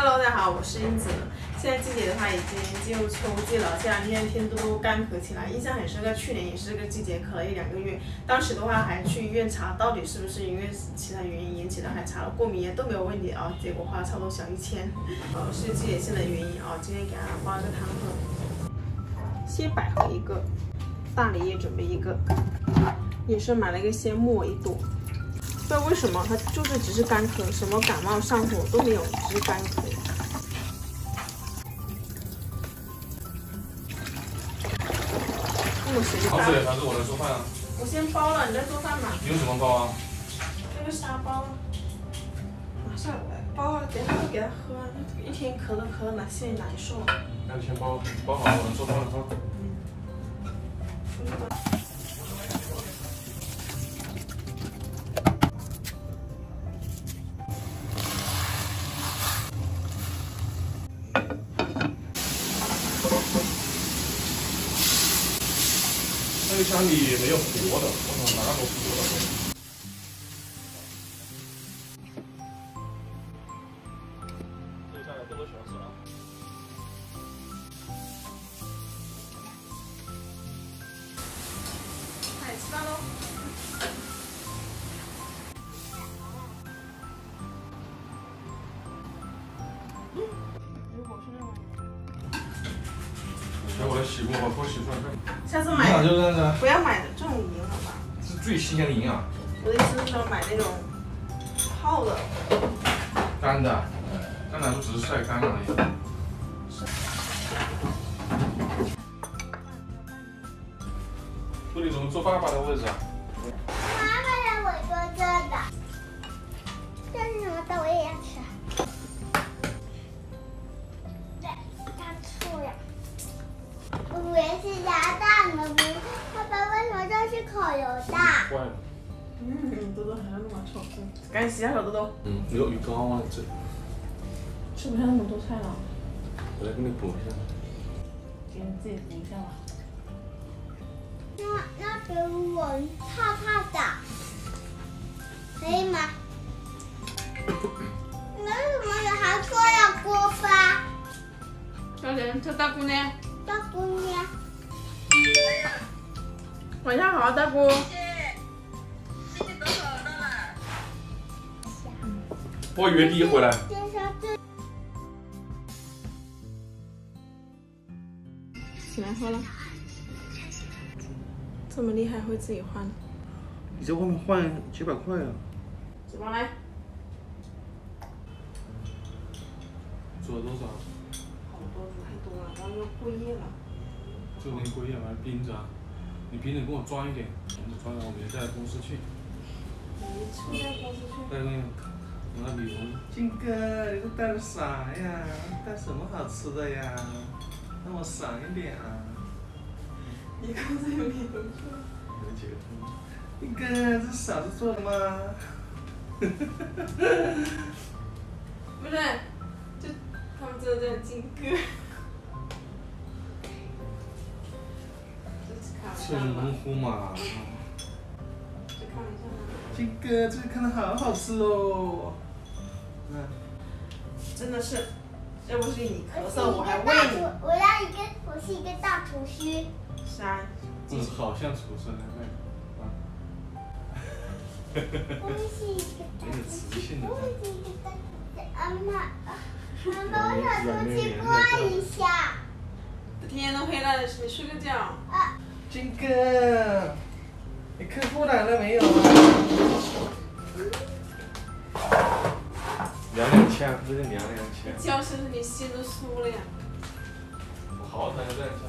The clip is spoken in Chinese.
Hello， 大家好，我是英子。现在季节的话已经进入秋季了，这两天天都干咳起来，印象很深刻。去年也是这个季节咳了1、2个月，当时的话还去医院查到底是不是因为其他原因引起的，还查了过敏也都没有问题啊，结果花了差不多小1000，是季节性的原因啊。今天给大家煲个汤喝，鲜百合1个，大梨也准备1个，也是买了一个鲜木耳1朵。 不知道为什么，它就是只是干咳，什么感冒上火都没有，只是干咳。那么咸。好水还是我来做饭啊？我先包了，你再做饭嘛。你用什么包啊？那个沙包。马上包了，等一下就给他喝，一天咳都咳得心里难受。那你先包好，我能做饭了哈。那个虾米没有活的，我想拿那种活的。这下来多多喜欢吃啊。快吃饭喽！如果是那种。 给我来洗过，给我洗出来看。下次买就这样子，不要买这种银好吧？是最新鲜的银啊。我的意思是说买那种泡的。干的，干的不只是晒干了而已。这里怎么坐爸爸的位置啊？妈妈让我坐这的，这是什么的我也要吃。对，太醋了。 我以为是鸭蛋呢，爸爸为什么这是烤油蛋？坏了。多多还要那么臭，赶紧洗下手，多多。鱼缸啊，这吃不下那么多菜了，我来给你补一下。给你自己补一下吧。那给我泡泡的，可以吗？你为什么有还做了锅巴？小姐，这大姑娘。 大姑娘，晚上好，大姑。我月底回来。起来喝了。这么厉害，会自己换？你在外面换几百块啊？几包来？做了多少？ 好多太多了，然后又过夜了。这个过夜还冰着啊？你冰着给我装一点，装了我明天带公司去。你出在公司去？带那个，拿礼物。金哥，你都带了啥呀？带什么好吃的呀？让我赏一点啊！你公司有礼物去？有几个？金哥，这嫂子做的吗？不是，就他们真的叫金哥。 吃龙虎嘛。金哥，这个看着好好吃哦。真的是，要不是你咳嗽，我还喂你。我是一个大厨师。是啊。好像厨师那个。我是一个大厨师。我是一个大厨师。妈，我想出去逛一下。天天都黑了，你睡个觉。啊。 金哥，你客户来了没有啊？娘娘腔，这是娘娘腔。叫声你心都酥了呀。我好讨厌这样叫。